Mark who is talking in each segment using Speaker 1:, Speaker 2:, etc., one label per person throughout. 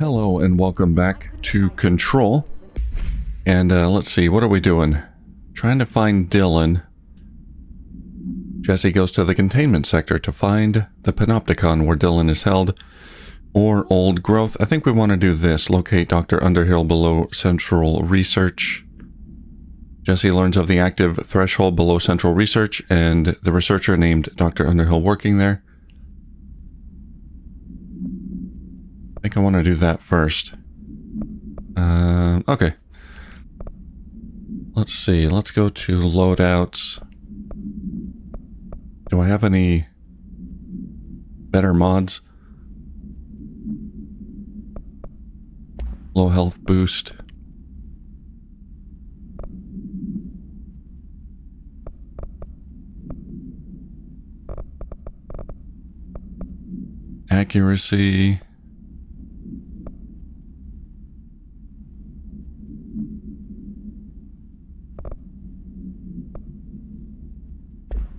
Speaker 1: Hello and welcome back to Control. And let's see, what are we doing? Trying to find Dylan. Jesse goes to the containment sector to find the panopticon where Dylan is held, or old growth. I think we want to do this. Locate Dr. Underhill below Central Research. Jesse learns of the active threshold below Central Research and the researcher named Dr. Underhill working there. I think I want to do that first. Okay. Let's see. Let's go to loadouts. Do I have any better mods? Low health boost. Accuracy.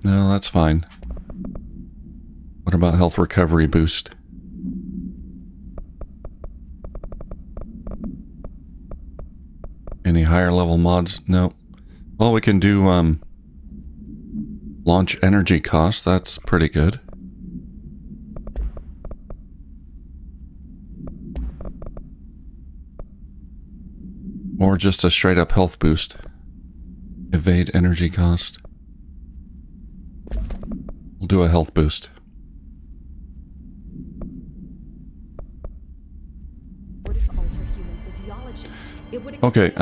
Speaker 1: No, that's fine. What about health recovery boost? Any higher level mods? No. Well, we can do launch energy cost. That's pretty good. Or just a straight up health boost. Evade energy cost. We'll do a health boost. Okay,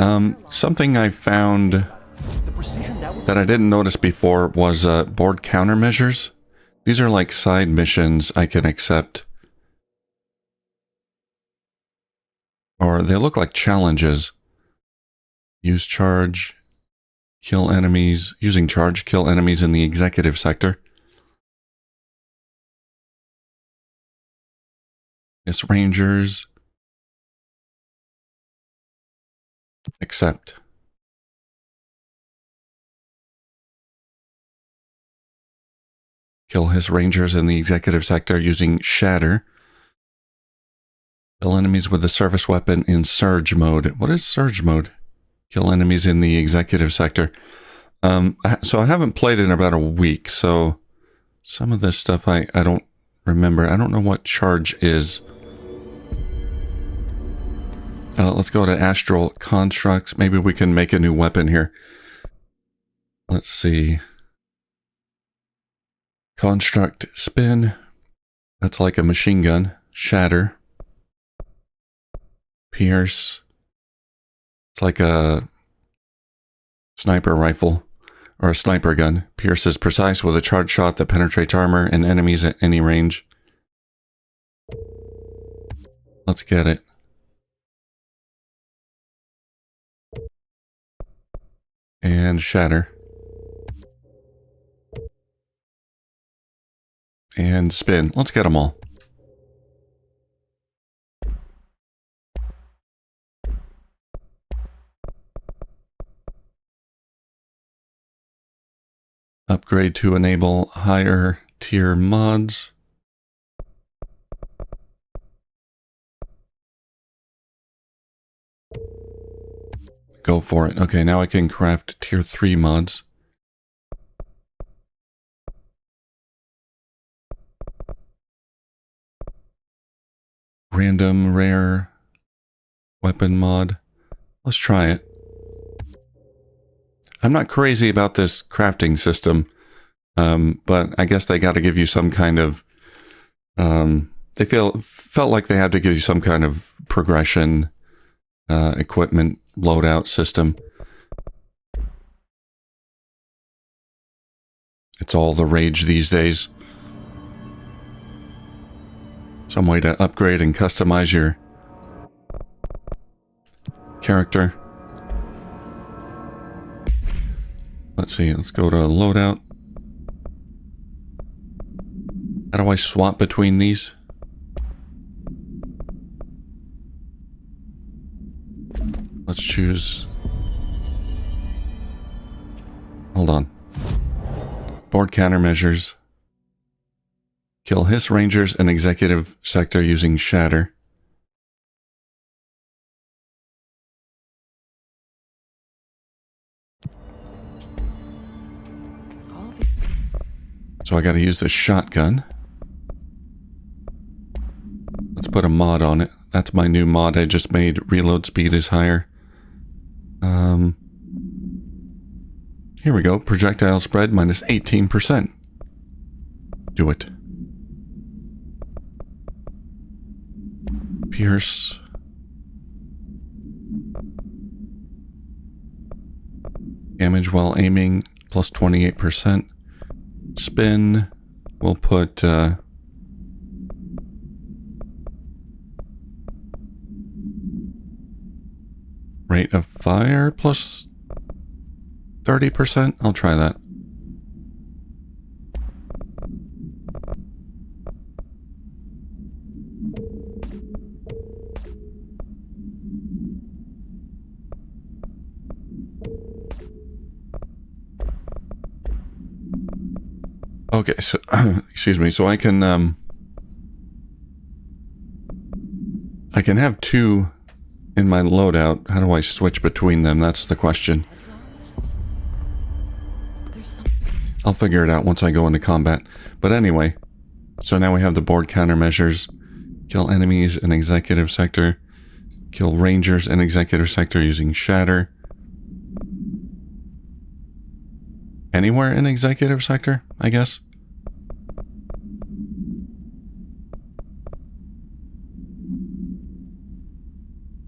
Speaker 1: something I found that I didn't notice before was board countermeasures. These are like side missions I can accept. Or they look like challenges. Use charge, kill enemies. Using charge, kill enemies in the executive sector. Yes, Rangers. Accept. Kill his Rangers in the executive sector using Shatter. Kill enemies with the service weapon in Surge mode. What is Surge mode? Kill enemies in the executive sector. So I haven't played in about a week, so some of this stuff I don't remember. I don't know what charge is. Let's go to Astral Constructs. Maybe we can make a new weapon here. Let's see. Construct Spin. That's like a machine gun. Shatter. Pierce. It's like a sniper rifle or a sniper gun. Pierce is precise with a charge shot that penetrates armor and enemies at any range. Let's get it. And Shatter. And Spin. Let's get them all. Upgrade to enable higher tier mods. Go for it. Okay, now I can craft tier 3 mods. Random rare weapon mod. Let's try it. I'm not crazy about this crafting system, but I guess they got to give you some kind of, they felt like they had to give you some kind of progression, equipment loadout system. It's all the rage these days. Some way to upgrade and customize your character. Let's see, let's go to loadout. How do I swap between these? Let's choose. Hold on. Board countermeasures. Kill Hiss Rangers and Executive Sector using Shatter. So I got to use this shotgun. Let's put a mod on it. That's my new mod I just made. Reload speed is higher. Here we go. Projectile spread minus 18%. Do it. Pierce. Damage while aiming plus 28%. Spin. We'll put rate of fire plus 30%. I'll try that. Okay, so excuse me. So I can have two in my loadout. How do I switch between them? That's the question. I'll figure it out once I go into combat. But anyway, so now we have the board countermeasures. Kill enemies in executive sector. Kill rangers in executive sector using shatter. Anywhere in executive sector, I guess.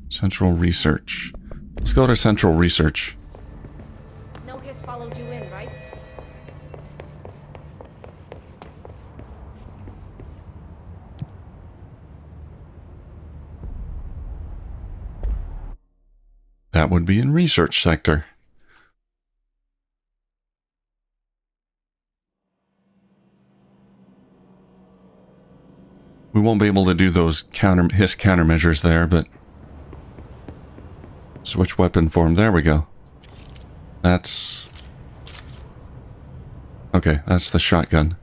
Speaker 1: Central research. Let's go to central research.
Speaker 2: No hiss followed you in, right?
Speaker 1: That would be in research sector. We won't be able to do those hiss countermeasures there, but switch weapon form. There we go. That's okay. That's the shotgun.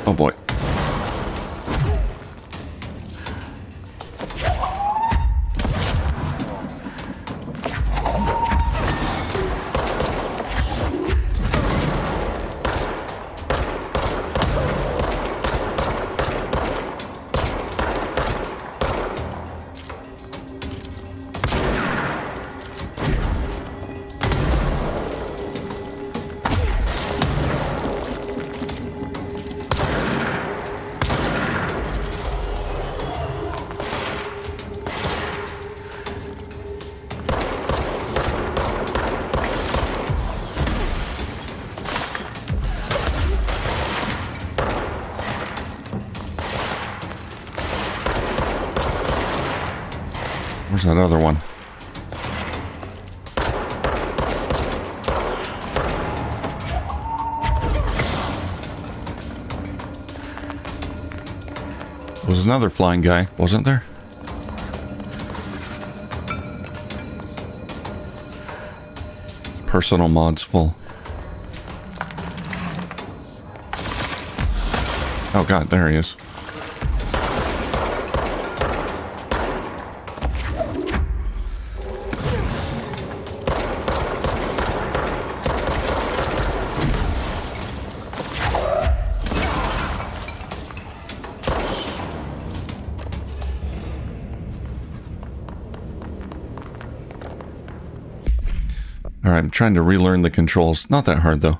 Speaker 1: Oh boy. Where's that other one? There was another flying guy, wasn't there? Personal mods full. Oh god, there he is. Alright, I'm trying to relearn the controls. Not that hard, though.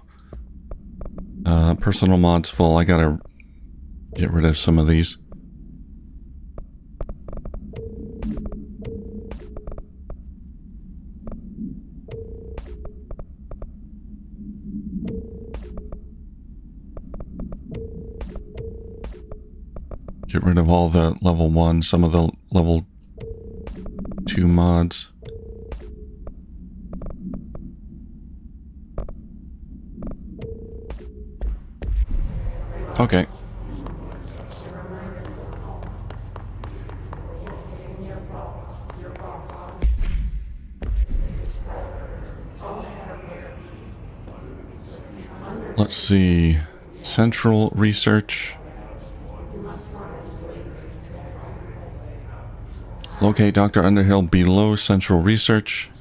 Speaker 1: Personal mods full. I gotta get rid of some of these. Get rid of all the level 1, some of the level 2 mods. Okay. Let's see. Central research. Locate Dr. Underhill below central research.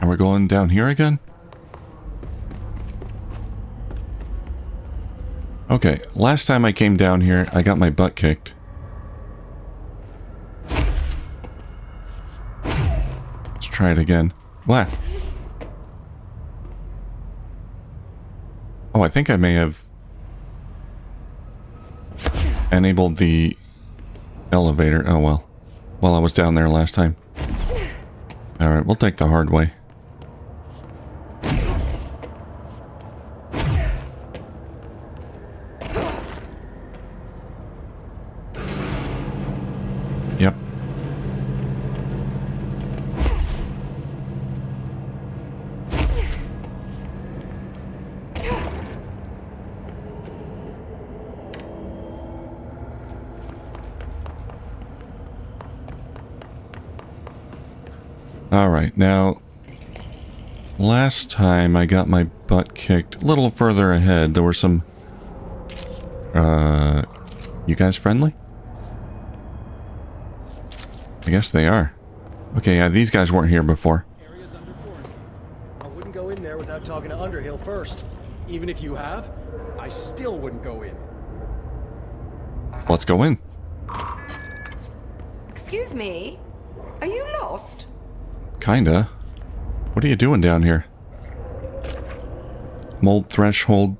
Speaker 1: And we're going down here again? Okay, last time I came down here, I got my butt kicked. Let's try it again. What? Oh, I think I may have enabled the elevator. Oh well. While I was down there last time. Alright, we'll take the hard way. Yep. Alright, now, last time I got my butt kicked a little further ahead. There were some... you guys friendly? I guess they are. Okay, yeah, these guys weren't here before.
Speaker 3: Area's under quarantine. I wouldn't go in there without talking to Underhill first. Even if you have, I still wouldn't go in.
Speaker 1: Let's go in.
Speaker 4: Excuse me? Are you lost?
Speaker 1: Kinda. What are you doing down here? Mold threshold.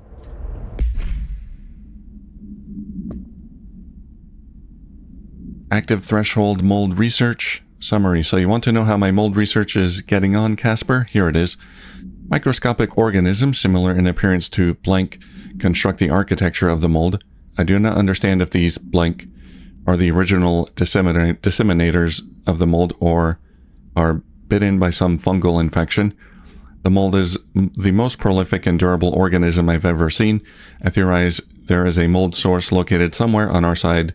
Speaker 1: Active threshold mold research. Summary. So you want to know how my mold research is getting on, Casper? Here it is. Microscopic organisms similar in appearance to blank construct the architecture of the mold. I do not understand if these blank are the original disseminators of the mold or are bitten by some fungal infection. The mold is the most prolific and durable organism I've ever seen. I theorize there is a mold source located somewhere on our side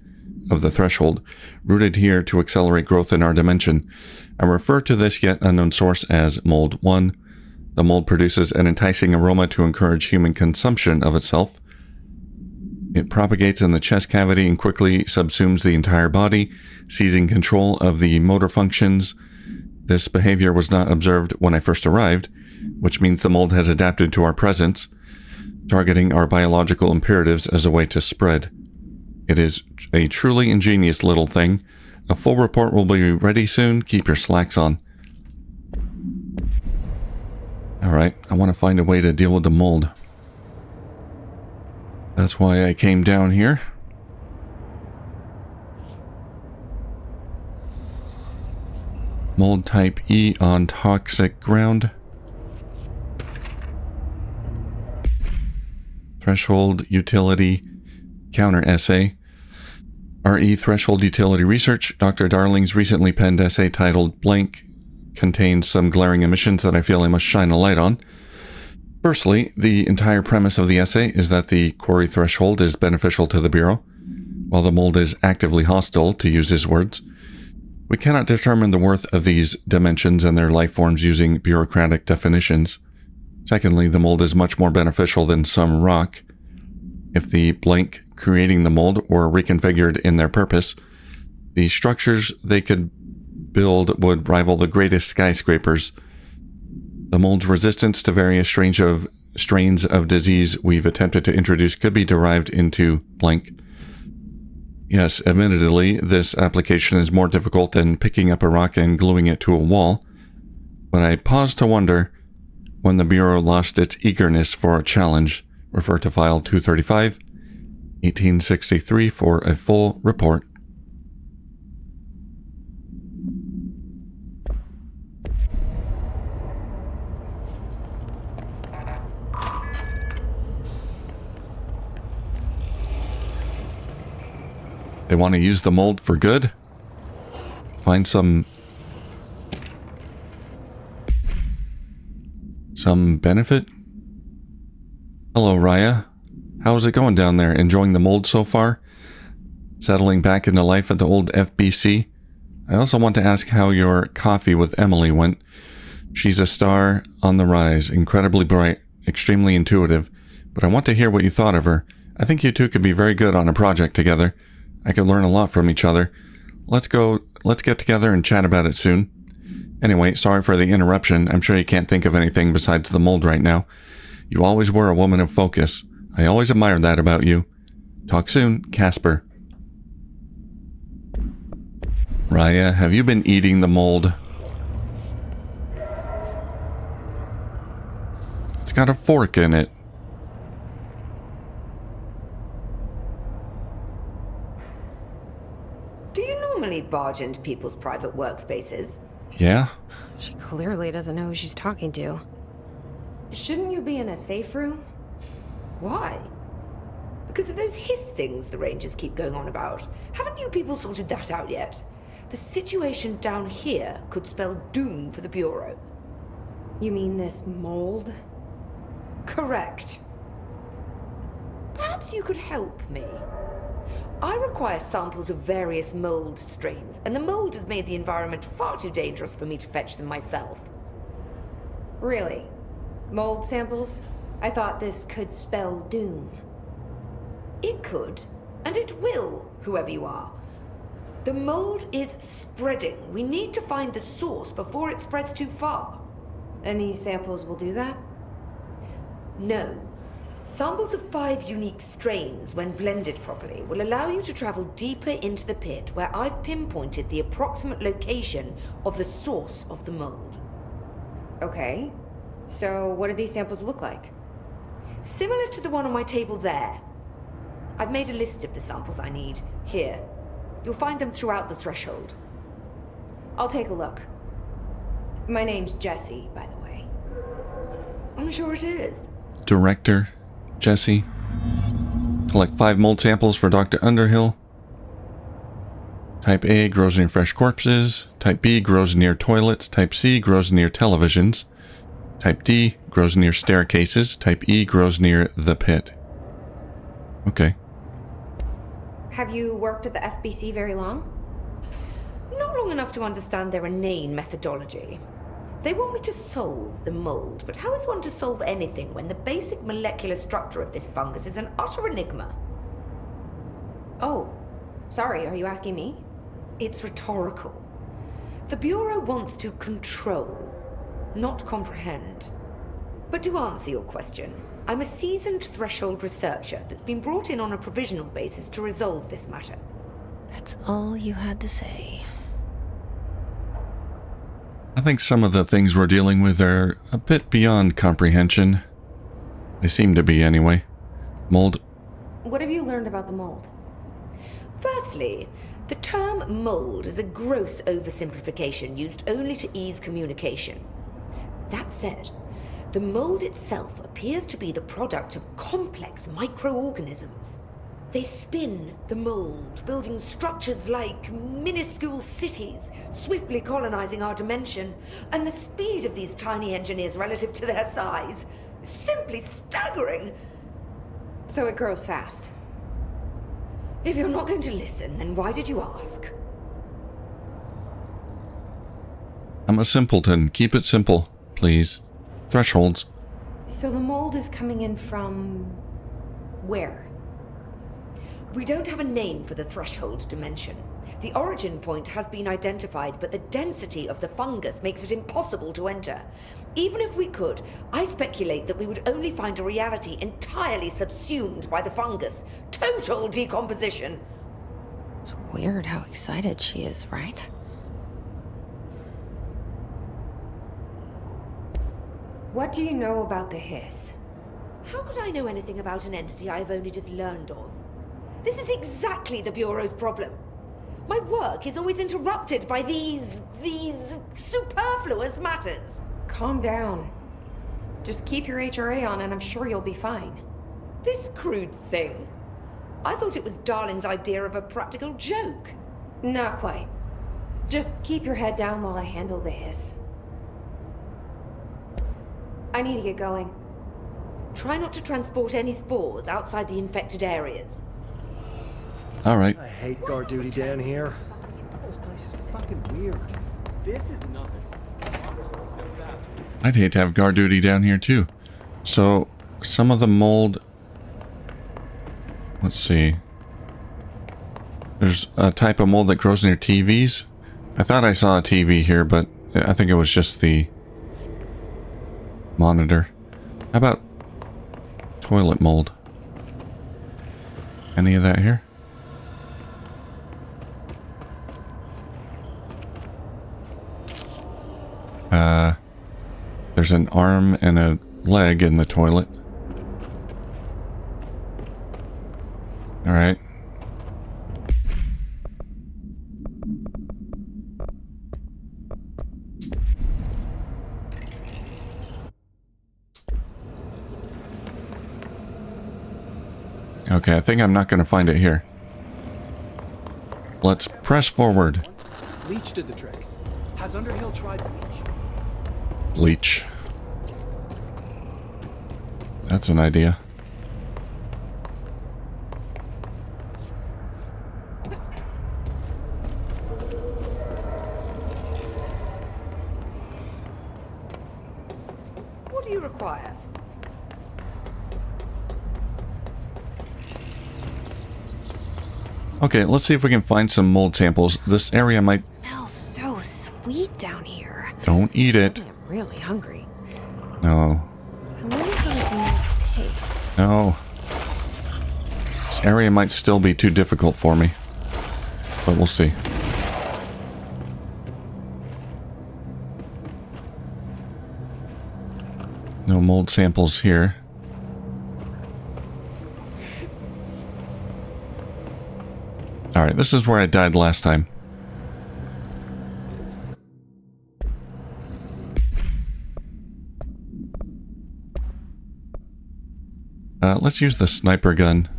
Speaker 1: of the threshold, rooted here to accelerate growth in our dimension. I refer to this yet unknown source as Mold 1. The mold produces an enticing aroma to encourage human consumption of itself. It propagates in the chest cavity and quickly subsumes the entire body, seizing control of the motor functions. This behavior was not observed when I first arrived, which means the mold has adapted to our presence, targeting our biological imperatives as a way to spread. It is a truly ingenious little thing. A full report will be ready soon. Keep your slacks on. Alright, I want to find a way to deal with the mold. That's why I came down here. Mold type E on toxic ground. Threshold utility counter essay. RE threshold utility research. Dr. Darling's recently penned essay titled Blank contains some glaring omissions that I feel I must shine a light on. Firstly, the entire premise of the essay is that the quarry threshold is beneficial to the Bureau, while the mold is actively hostile, to use his words. We cannot determine the worth of these dimensions and their life forms using bureaucratic definitions. Secondly, the mold is much more beneficial than some rock. If the blank creating the mold were reconfigured in their purpose, the structures they could build would rival the greatest skyscrapers. The mold's resistance to various strains of disease we've attempted to introduce could be derived into blank. Yes, admittedly, this application is more difficult than picking up a rock and gluing it to a wall, but I pause to wonder when the Bureau lost its eagerness for a challenge. Refer to File 235, 1863 for a full report. They want to use the mold for good? Find some some benefit? Hello, Raya. How's it going down there? Enjoying the mold so far? Settling back into life at the old FBC? I also want to ask how your coffee with Emily went. She's a star on the rise, incredibly bright, extremely intuitive, but I want to hear what you thought of her. I think you two could be very good on a project together. I could learn a lot from each other. Let's get together and chat about it soon. Anyway, sorry for the interruption. I'm sure you can't think of anything besides the mold right now. You always were a woman of focus. I always admired that about you. Talk soon, Casper. Raya, have you been eating the mold? It's got a fork in it.
Speaker 4: Do you normally barge into people's private workspaces?
Speaker 1: Yeah?
Speaker 2: She clearly doesn't know who she's talking to. Shouldn't you be in a safe room?
Speaker 4: Why? Because of those hiss things the Rangers keep going on about. Haven't you people sorted that out yet? The situation down here could spell doom for the Bureau.
Speaker 2: You mean this mold?
Speaker 4: Correct. Perhaps you could help me. I require samples of various mold strains, and the mold has made the environment far too dangerous for me to fetch them myself.
Speaker 2: Really? Mold samples? I thought this could spell doom.
Speaker 4: It could, and it will, whoever you are. The mold is spreading. We need to find the source before it spreads too far.
Speaker 2: And these samples will do that?
Speaker 4: No. Samples of 5 unique strains, when blended properly, will allow you to travel deeper into the pit, where I've pinpointed the approximate location of the source of the mold.
Speaker 2: Okay. So what do these samples look like?
Speaker 4: Similar to the one on my table there. I've made a list of the samples I need. Here. You'll find them throughout the threshold.
Speaker 2: I'll take a look. My name's Jessie, by the way.
Speaker 4: I'm sure it is.
Speaker 1: Director, Jesse. Collect 5 mold samples for Dr. Underhill. Type A grows near fresh corpses. Type B grows near toilets. Type C grows near televisions. Type D grows near staircases. Type E grows near the pit. Okay.
Speaker 2: Have you worked at the FBC very long?
Speaker 4: Not long enough to understand their inane methodology. They want me to solve the mold, but how is one to solve anything when the basic molecular structure of this fungus is an utter enigma?
Speaker 2: Oh, sorry, are you asking me?
Speaker 4: It's rhetorical. The Bureau wants to control, not comprehend. But to answer your question, I'm a seasoned threshold researcher that's been brought in on a provisional basis to resolve this matter.
Speaker 2: That's all you had to say.
Speaker 1: I think some of the things we're dealing with are a bit beyond comprehension. They seem to be anyway. Mold.
Speaker 2: What have you learned about the mold?
Speaker 4: Firstly, the term mold is a gross oversimplification used only to ease communication. That said, the mold itself appears to be the product of complex microorganisms. They spin the mold, building structures like minuscule cities, swiftly colonizing our dimension. And the speed of these tiny engineers relative to their size is simply staggering.
Speaker 2: So it grows fast.
Speaker 4: If you're not going to listen, then why did you ask?
Speaker 1: I'm a simpleton. Keep it simple, please. Thresholds.
Speaker 2: So the mold is coming in from... where?
Speaker 4: We don't have a name for the threshold dimension. The origin point has been identified, but the density of the fungus makes it impossible to enter. Even if we could, I speculate that we would only find a reality entirely subsumed by the fungus. Total decomposition.
Speaker 2: It's weird how excited she is, right? What do you know about the hiss?
Speaker 4: How could I know anything about an entity I have only just learned of? This is exactly the Bureau's problem. My work is always interrupted by these superfluous matters.
Speaker 2: Calm down. Just keep your HRA on and I'm sure you'll be fine.
Speaker 4: This crude thing. I thought it was Darling's idea of a practical joke.
Speaker 2: Not quite. Just keep your head down while I handle the hiss. I need to get going.
Speaker 4: Try not to transport any spores outside the infected areas.
Speaker 1: All right.
Speaker 3: I hate guard duty down here. This place is fucking weird. This is nothing. Honestly, no, that's weird.
Speaker 1: I'd hate to have guard duty down here too. So some of the mold. Let's see. There's a type of mold that grows near TVs. I thought I saw a TV here, but I think it was just the monitor. How about toilet mold? Any of that here? There's an arm and a leg in the toilet. All right. Okay, I think I'm not going to find it here. Let's press forward.
Speaker 3: Bleach did the trick. Has Underhill tried bleach?
Speaker 1: Bleach. That's an idea.
Speaker 4: What do you require?
Speaker 1: Okay, let's see if we can find some mold samples. This area might...
Speaker 2: Smells so sweet down here.
Speaker 1: Don't eat it.
Speaker 2: I'm really hungry.
Speaker 1: No.
Speaker 2: I wonder how this mold tastes.
Speaker 1: No. This area might still be too difficult for me. But we'll see. No mold samples here. Alright, this is where I died last time. Let's use the sniper gun.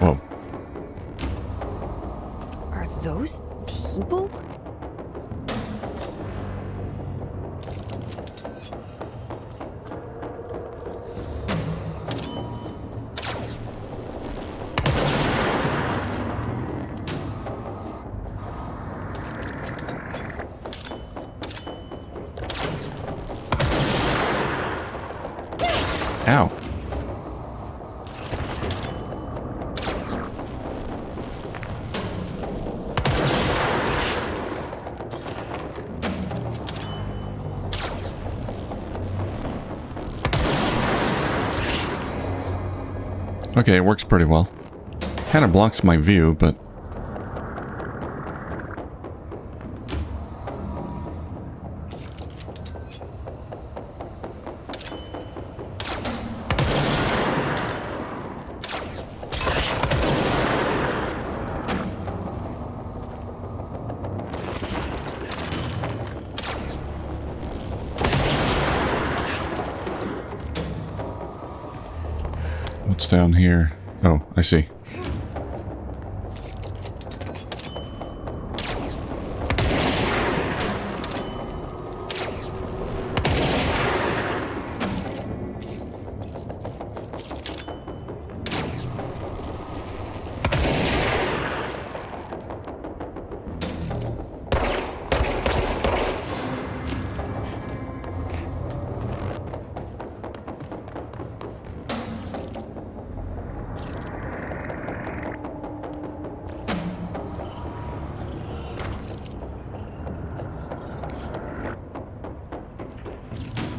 Speaker 1: Whoa.
Speaker 2: Are those people?
Speaker 1: Ow. Okay, it works pretty well. Kind of blocks my view, but... What's down here? Oh, I see.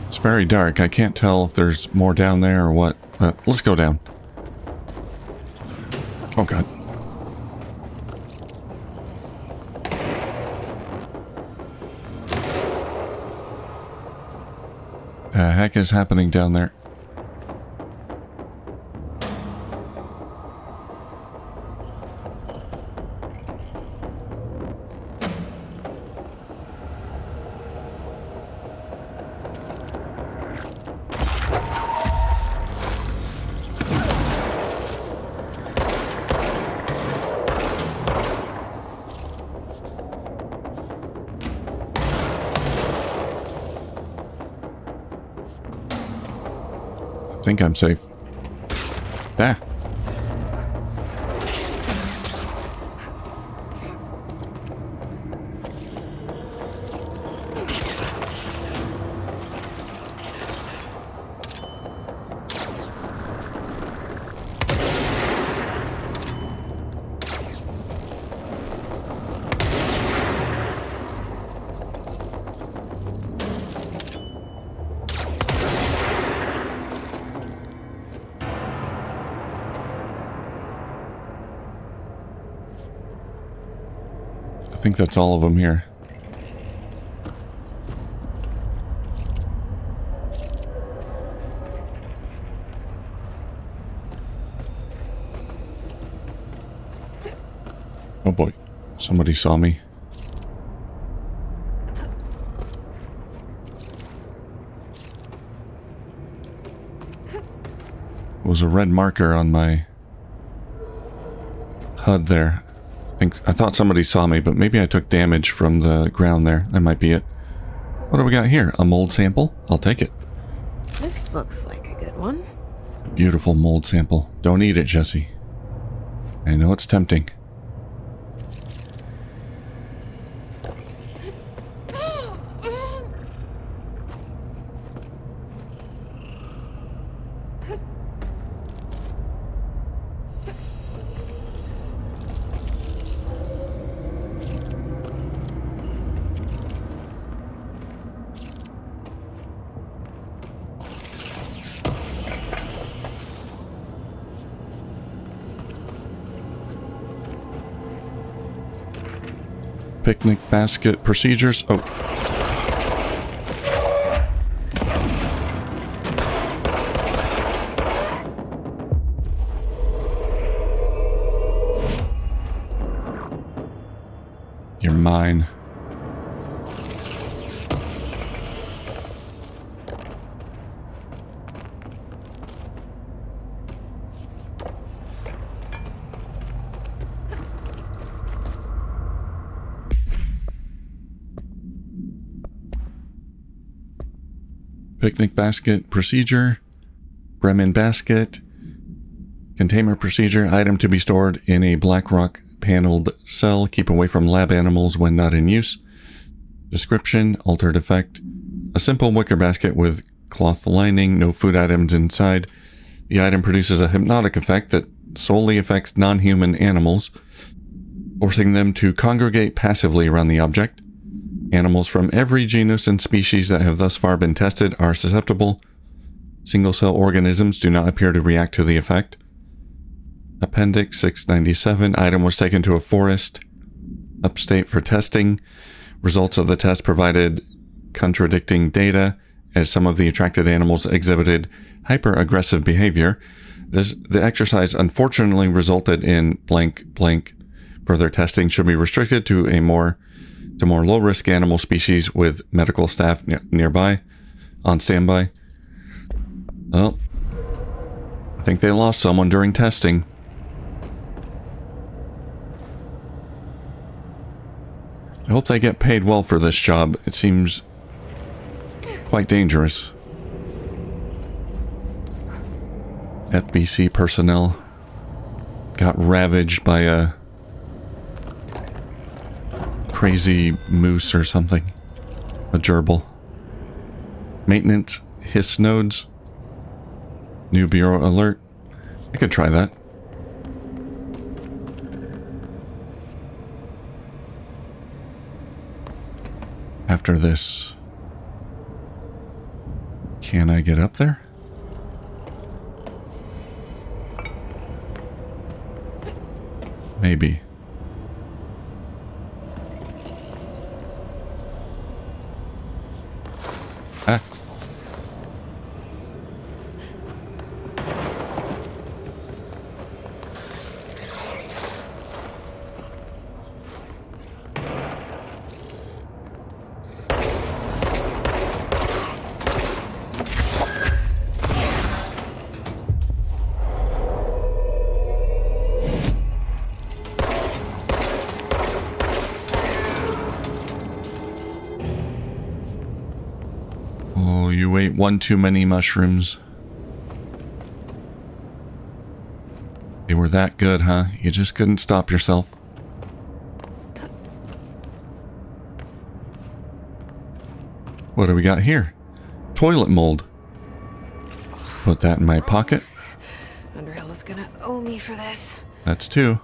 Speaker 1: It's very dark. I can't tell if there's more down there or what, but let's go down. Oh god. The heck is happening down there? think I'm safe. Ah. I think that's all of them here. Oh boy, somebody saw me. There was a red marker on my HUD there. I thought somebody saw me, but maybe I took damage from the ground there. That might be it. What do we got here? A mold sample? I'll take it.
Speaker 2: This looks like a good one.
Speaker 1: Beautiful mold sample. Don't eat it, Jesse. I know it's tempting. Picnic basket procedures. Oh. You're mine. Picnic basket procedure. Bremen basket. Container procedure. Item to be stored in a black rock paneled cell. Keep away from lab animals when not in use. Description. Altered effect. A simple wicker basket with cloth lining. No food items inside. The item produces a hypnotic effect that solely affects non-human animals, forcing them to congregate passively around the object. Animals from every genus and species that have thus far been tested are susceptible. Single-cell organisms do not appear to react to the effect. Appendix 697. Item was taken to a forest upstate for testing. Results of the test provided contradicting data, as some of the attracted animals exhibited hyper-aggressive behavior. The exercise unfortunately resulted in blank blank. Further testing should be restricted to more low-risk animal species with medical staff nearby, on standby. Well, I think they lost someone during testing. I hope they get paid well for this job. It seems quite dangerous. FBC personnel got ravaged by a crazy moose or something. A gerbil. Maintenance hiss nodes. New bureau alert. I could try that. After this, can I get up there? Maybe. Ah. You ate one too many mushrooms. You were that good, huh? You just couldn't stop yourself. What do we got here? Toilet mold. Put that in my pocket.
Speaker 2: Underhill is gonna owe me for this.
Speaker 1: That's 2.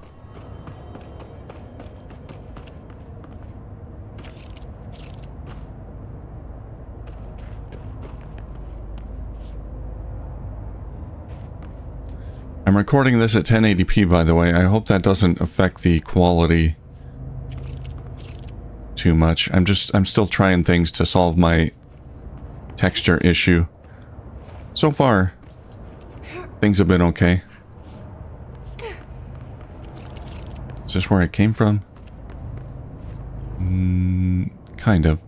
Speaker 1: I'm recording this at 1080p, by the way. I hope that doesn't affect the quality too much. I'm still trying things to solve my texture issue. So far, things have been okay. Is this where it came from? Kind of.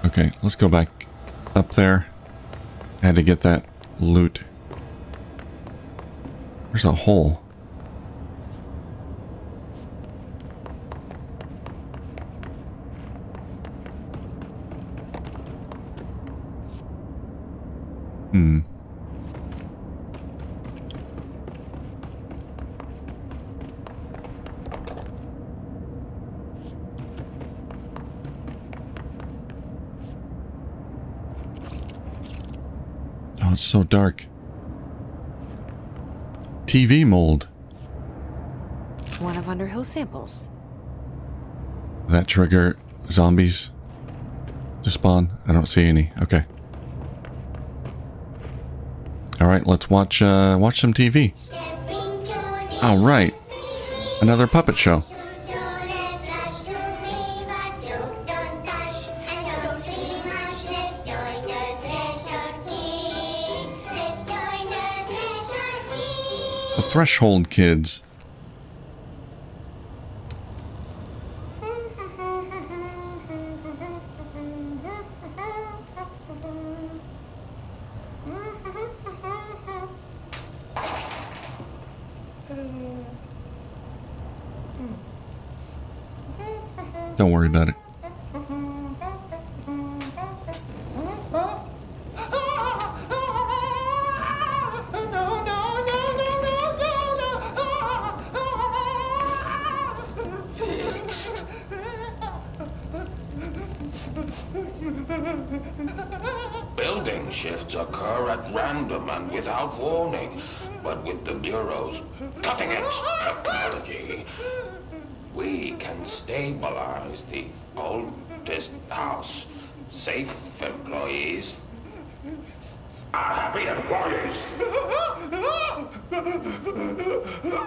Speaker 1: Okay, let's go back up there. I had to get that loot. There's a hole. Oh, it's so dark. TV mold.
Speaker 2: One of Underhill's samples.
Speaker 1: That trigger zombies to spawn? I don't see any. Okay. All right, let's watch some TV. All right, another puppet show. The Threshold Kids. Don't worry about it.
Speaker 5: Fixed. Building shifts occur at random and without warning, but with the Bureau's cutting-edge technology, we can stabilize the oldest house. Safe employees are happy employees.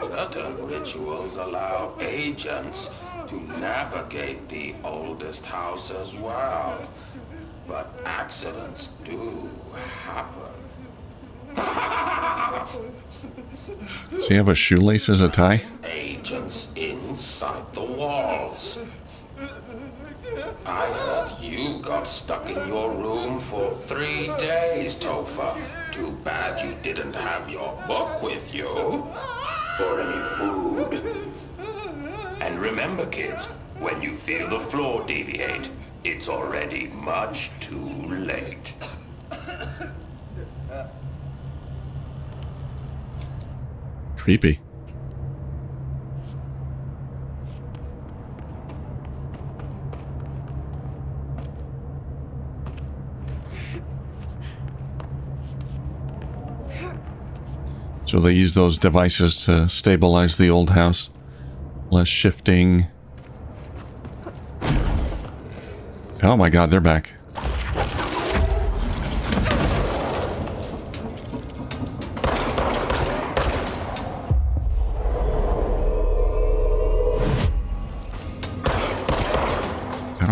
Speaker 5: Certain rituals allow agents to navigate the oldest house as well, but accidents do happen.
Speaker 1: Does he have a shoelace as a tie?
Speaker 5: Agents inside the walls. I heard you got stuck in your room for 3 days, Topher. Too bad you didn't have your book with you. Or any food. And remember, kids, when you feel the floor deviate, it's already much too late.
Speaker 1: Creepy. So they use those devices to stabilize the old house. Less shifting. Oh my god, they're back.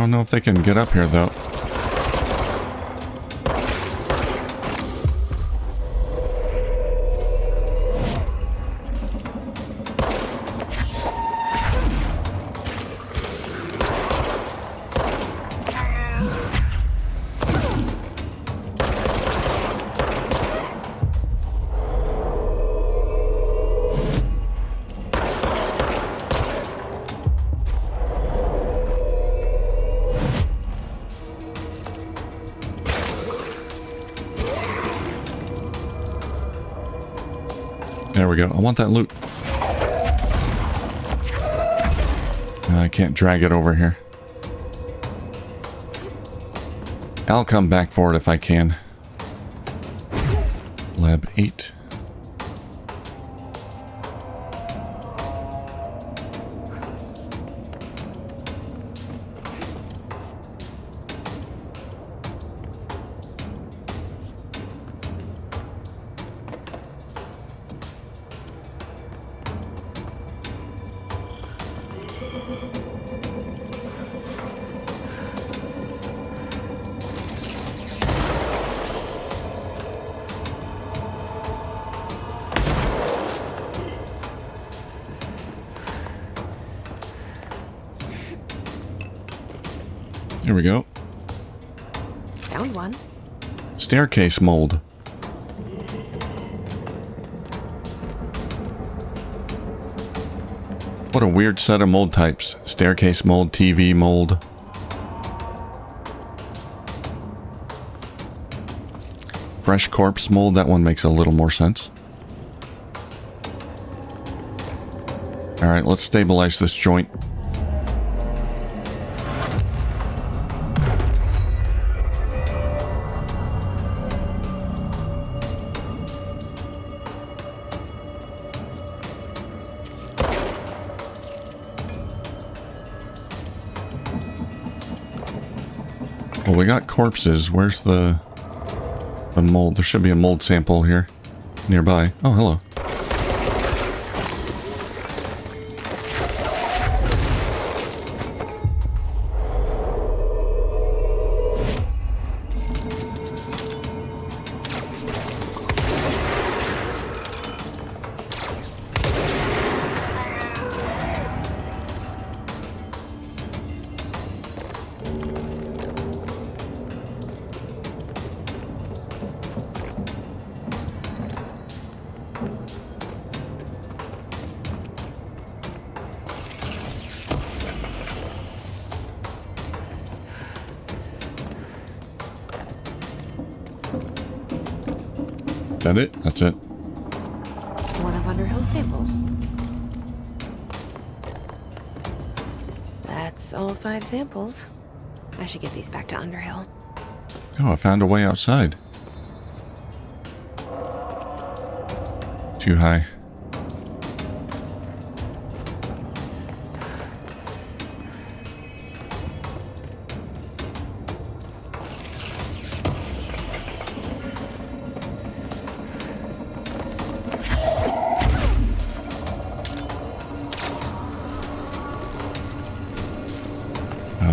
Speaker 1: don't know if they can get up here, though. There we go. I want that loot. I can't drag it over here. I'll come back for it if I can. Lab 8. Here we go.
Speaker 2: Found one.
Speaker 1: Staircase mold. What a weird set of mold types. Staircase mold, TV mold. Fresh corpse mold, that one makes a little more sense. Alright, let's stabilize this joint. Well, we got corpses. Where's the mold? There should be a mold sample here nearby. Oh, hello. That it? That's it.
Speaker 2: One of Underhill's samples. That's all 5 samples. I should get these back to Underhill.
Speaker 1: Oh, I found a way outside. Too high.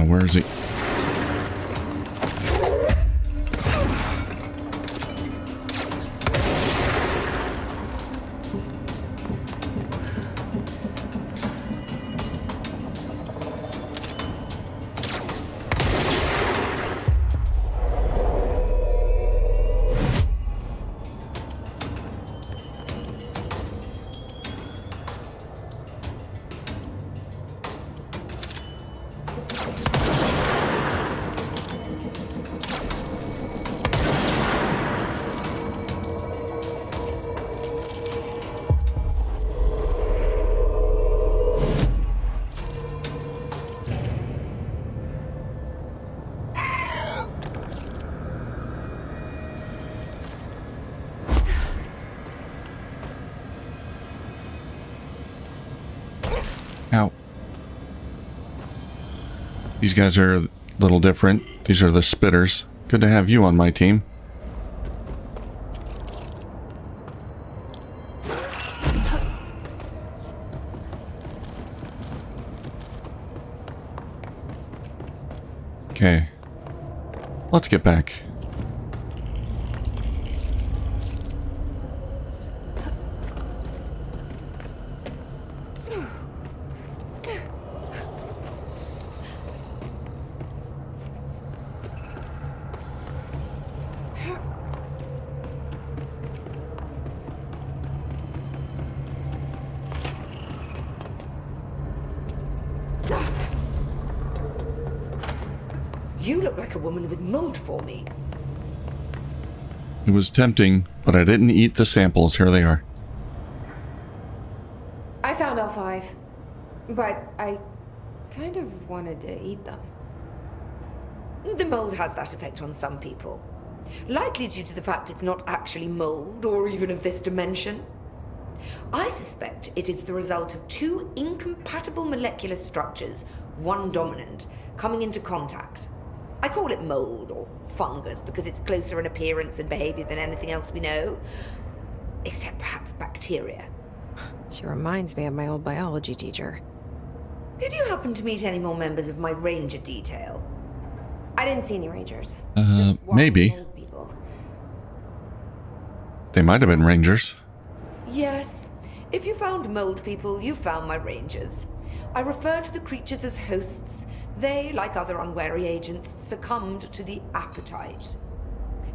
Speaker 1: Where is he? Ow. These guys are a little different. These are the spitters. Good to have you on my team. Okay. Let's get back.
Speaker 4: You look like a woman with mold for me.
Speaker 1: It was tempting, but I didn't eat the samples. Here they are.
Speaker 2: I found all 5, but I kind of wanted to eat them.
Speaker 4: The mold has that effect on some people. Likely due to the fact it's not actually mold, or even of this dimension. I suspect it is the result of 2 incompatible molecular structures, one dominant, coming into contact. I call it mold, or fungus, because it's closer in appearance and behavior than anything else we know. Except perhaps bacteria.
Speaker 2: She reminds me of my old biology teacher.
Speaker 4: Did you happen to meet any more members of my ranger detail?
Speaker 2: I didn't see any rangers. Just wild
Speaker 1: Maybe.
Speaker 2: old people.
Speaker 1: They might have been rangers.
Speaker 4: Yes. If you found mold people, you found my rangers. I refer to the creatures as hosts. They, like other unwary agents, succumbed to the appetite.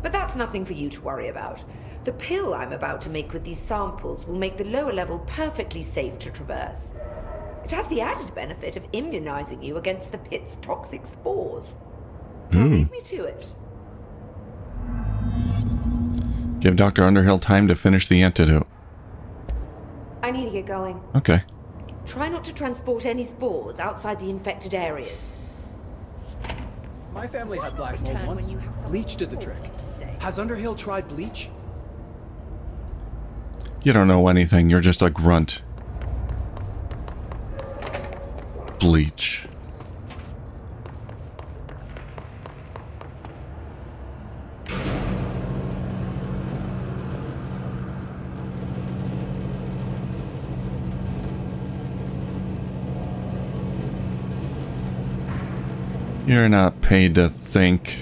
Speaker 4: But that's nothing for you to worry about. The pill I'm about to make with these samples will make the lower level perfectly safe to traverse. It has the added benefit of immunizing you against the pit's toxic spores. Now leave me to it.
Speaker 1: Give Dr. Underhill time to finish the antidote.
Speaker 2: I need to get going.
Speaker 1: Okay.
Speaker 4: Try not to transport any spores outside the infected areas.
Speaker 3: My family had black mold
Speaker 4: Return when
Speaker 3: once.
Speaker 4: you have something
Speaker 3: Bleach did the trick.
Speaker 4: important to say.
Speaker 3: Has Underhill tried bleach?
Speaker 1: You don't know anything. You're just a grunt. Bleach. You're not paid to think.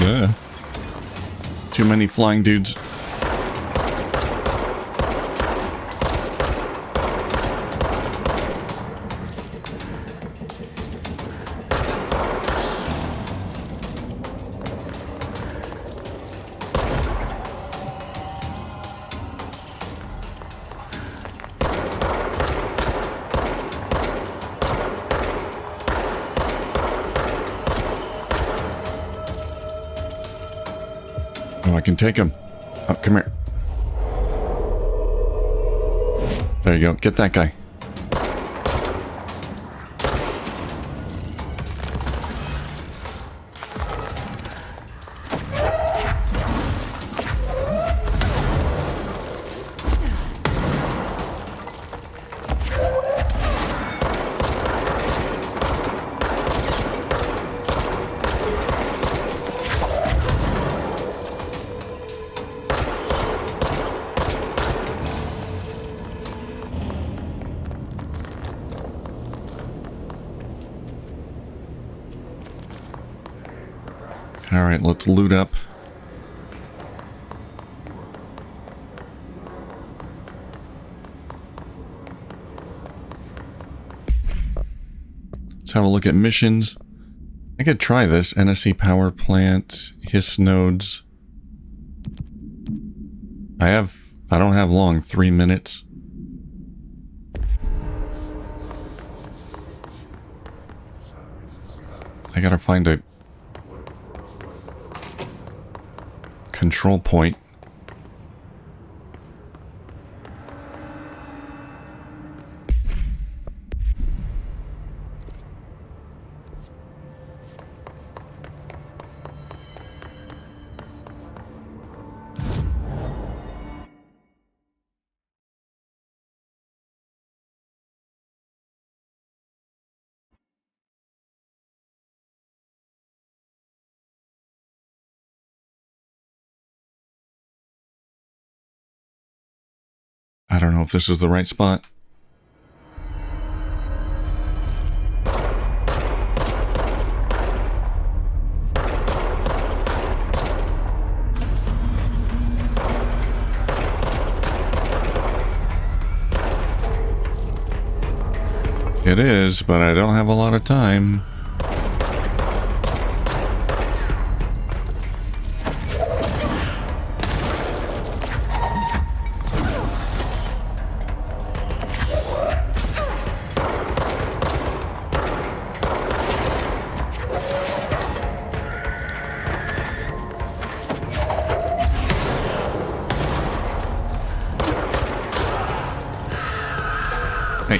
Speaker 1: Yeah. Too many flying dudes. Oh, I can take him. Oh, come here. There you go. Get that guy. All right, let's loot up. have a look at missions. I could try this. NSC power plant, HISS nodes. I don't have long, 3 minutes. I gotta find a control point. I don't know if this is the right spot. It is, but I don't have a lot of time. Hey.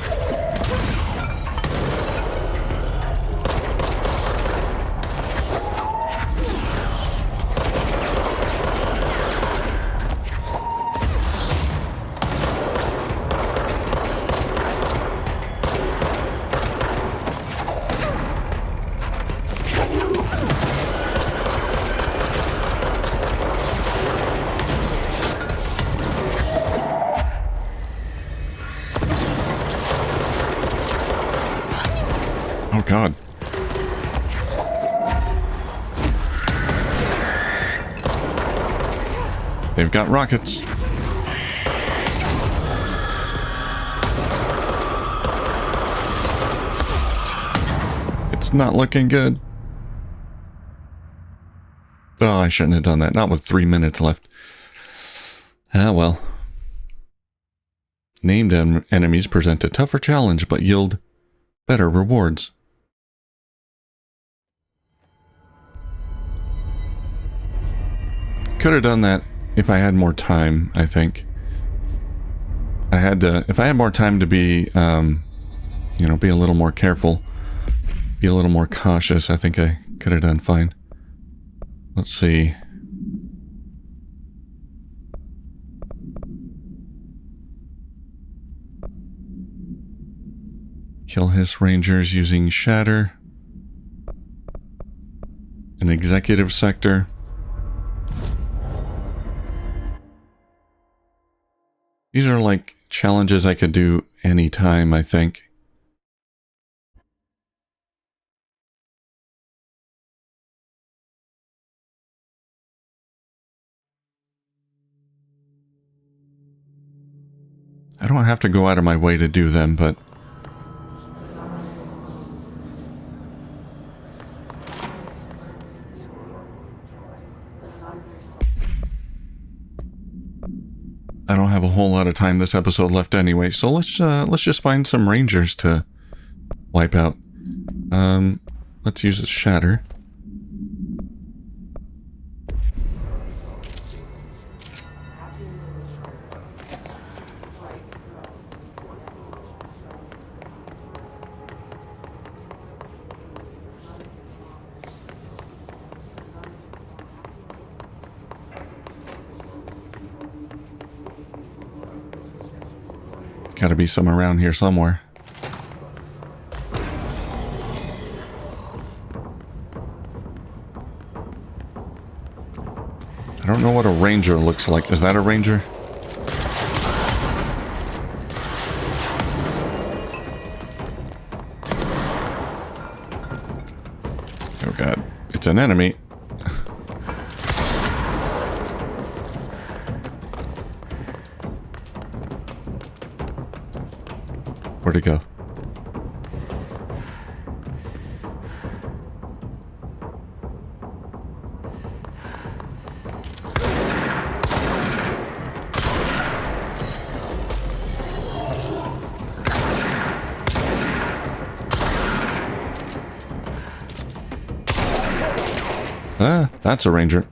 Speaker 1: Oh, God. They've got rockets. It's not looking good. Oh, I shouldn't have done that. Not with 3 minutes left. Ah, well. Named enemies present a tougher challenge, but yield better rewards. Could have done that if I had more time, I think. If I had more time to be, be a little more careful, be a little more cautious, I think I could have done fine. Let's see. Kill his rangers using shatter. An executive sector. These are like challenges I could do anytime, I think. I don't have to go out of my way to do them, but I don't have a whole lot of time this episode left anyway, so let's just find some rangers to wipe out. Let's use a shatter. Gotta be some around here somewhere. I don't know what a ranger looks like. Is that a ranger? Oh God, it's an enemy. Where'd it go? Ah, that's a ranger.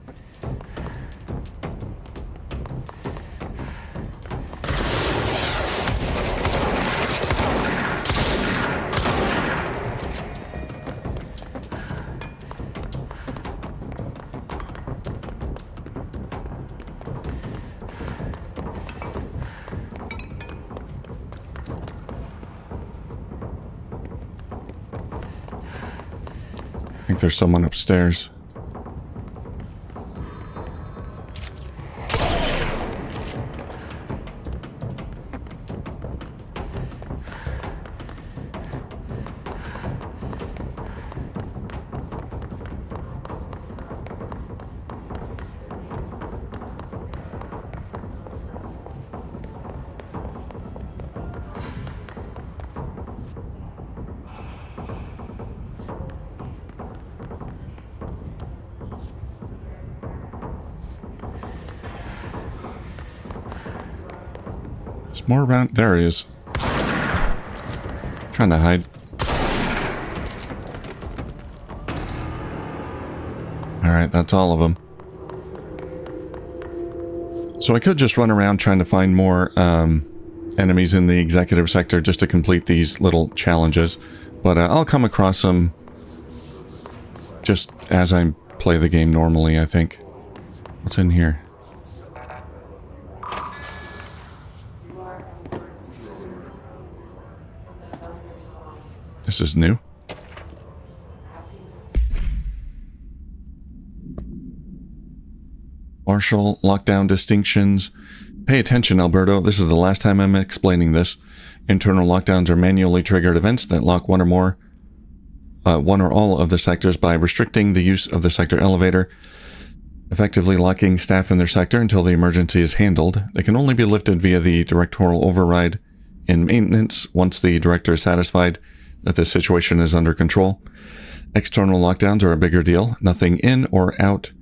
Speaker 1: I think there's someone upstairs. More around. There he is. Trying to hide. Alright, that's all of them. So I could just run around trying to find more enemies in the executive sector just to complete these little challenges. But I'll come across them just as I play the game normally, I think. What's in here? This is new. Marshal, lockdown distinctions. Pay attention, Alberto. This is the last time I'm explaining this. Internal lockdowns are manually triggered events that lock one or all of the sectors by restricting the use of the sector elevator, effectively locking staff in their sector until the emergency is handled. They can only be lifted via the directorial override in maintenance once the director is satisfied that the situation is under control. External lockdowns are a bigger deal. Nothing in or out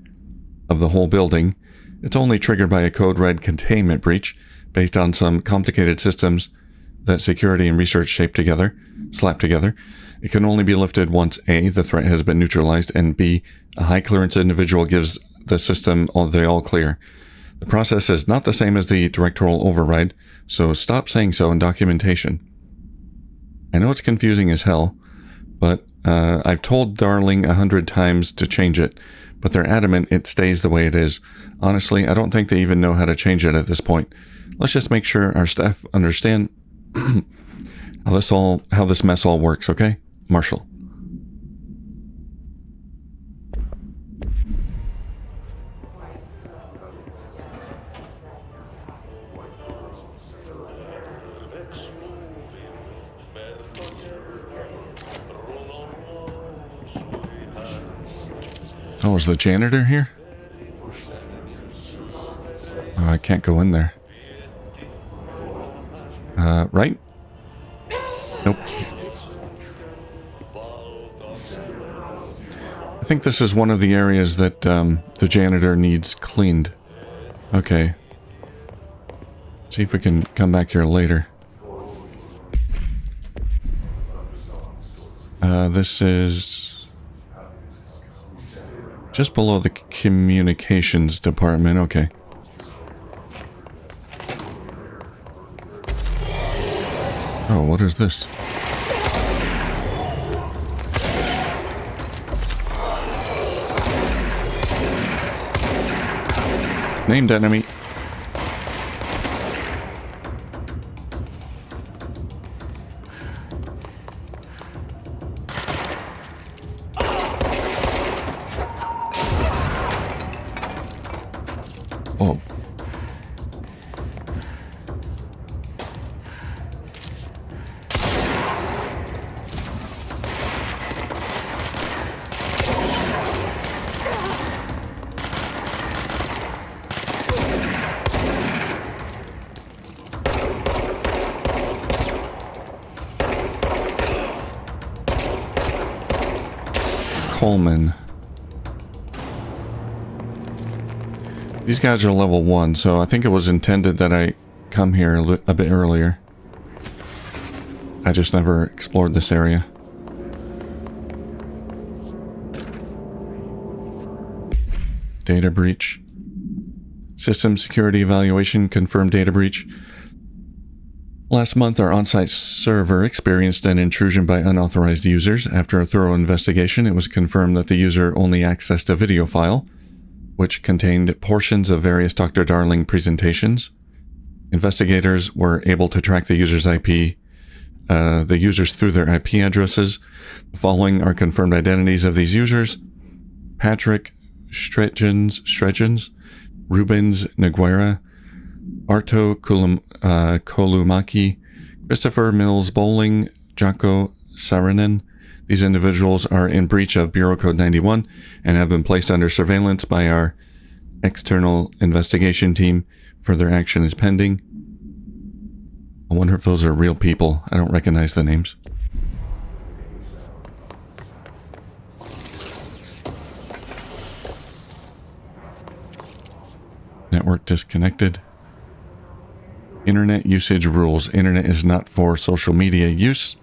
Speaker 1: of the whole building. It's only triggered by a code red containment breach based on some complicated systems that security and research slap together. It can only be lifted once A, the threat has been neutralized, and B, a high clearance individual gives the system the all clear. The process is not the same as the directorial override, so stop saying so in documentation. I know it's confusing as hell, but I've told Darling 100 times to change it, but they're adamant it stays the way it is. Honestly, I don't think they even know how to change it at this point. Let's just make sure our staff understand how this mess all works, okay? Marshall. Oh, is the janitor here? Oh, I can't go in there. Right? Nope. I think this is one of the areas that the janitor needs cleaned. Okay. See if we can come back here later. This is just below the communications department. Okay. Oh, what is this? Named enemy. Oh. Coleman. These guys are level 1, so I think it was intended that I come here a bit earlier. I just never explored this area. Data breach. System security evaluation confirmed data breach. Last month, our on-site server experienced an intrusion by unauthorized users. After a thorough investigation, it was confirmed that the user only accessed a video file, which contained portions of various Dr. Darling presentations. Investigators were able to track the users through their IP addresses. The following are confirmed identities of these users: Patrick Stregens, Rubens Neguera, Arto Kolumaki, Christopher Mills Bowling, Jaco Sarinen. These individuals are in breach of Bureau Code 91 and have been placed under surveillance by our external investigation team. Further action is pending. I wonder if those are real people. I don't recognize the names. Network disconnected. Internet usage rules. Internet is not for social media use.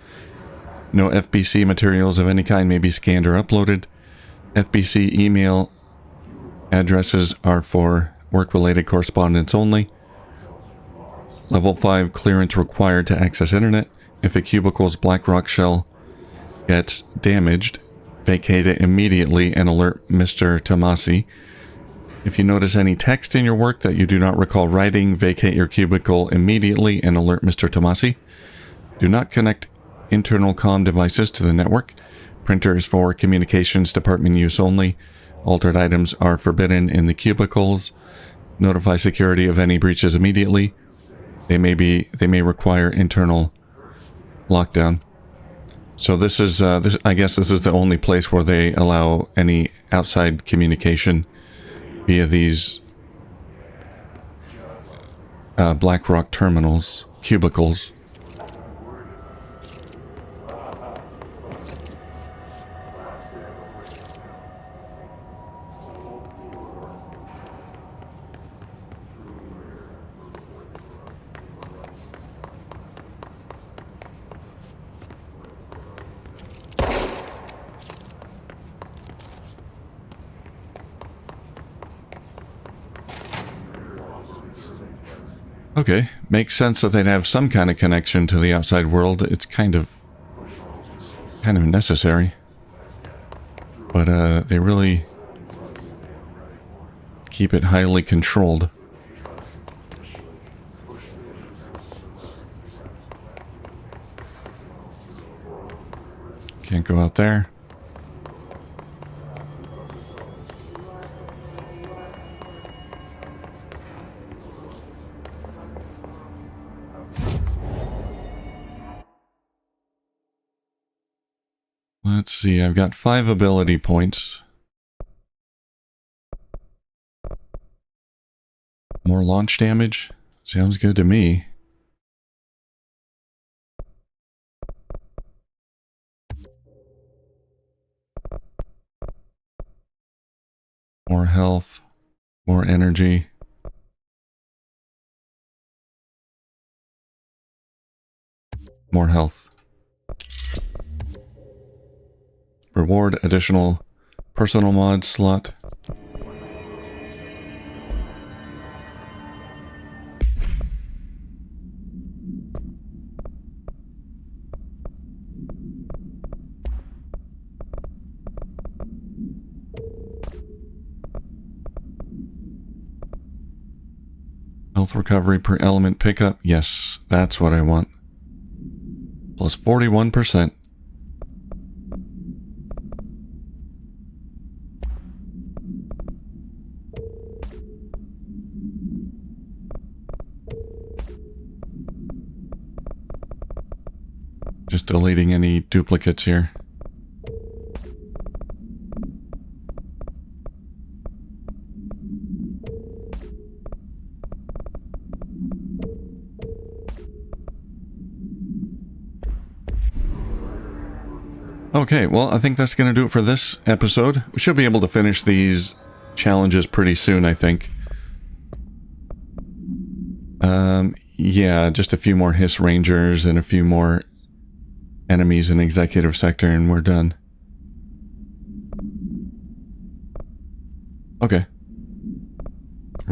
Speaker 1: No FBC materials of any kind may be scanned or uploaded. FBC email addresses are for work-related correspondence only. Level 5 clearance required to access internet. If a cubicle's BlackRock shell gets damaged, vacate it immediately and alert Mr. Tomasi. If you notice any text in your work that you do not recall writing, vacate your cubicle immediately and alert Mr. Tomasi. Do not connect internal comm devices to the network. Printers for communications department use only. Altered items are forbidden in the cubicles. Notify security of any breaches immediately. They may require internal lockdown. So this is I guess this is the only place where they allow any outside communication via these BlackRock terminals, cubicles. Okay, makes sense that they'd have some kind of connection to the outside world. It's kind of necessary. But they really keep it highly controlled. Can't go out there. Let's see, I've got 5 ability points. More launch damage? Sounds good to me. More health, more energy. More health. Reward additional personal mod slot. Health recovery per element pickup. Yes, that's what I want. Plus 41%. Just deleting any duplicates here. Okay, well, I think that's going to do it for this episode. We should be able to finish these challenges pretty soon, I think. Yeah, just a few more Hiss Rangers and a few more enemies in Executive Sector, and we're done. Okay.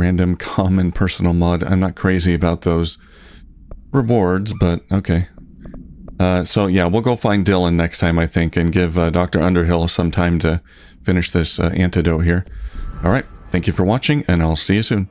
Speaker 1: Random common personal mod. I'm not crazy about those rewards, but okay. So yeah, we'll go find Dylan next time, I think, and give Dr. Underhill some time to finish this antidote here. Alright, thank you for watching, and I'll see you soon.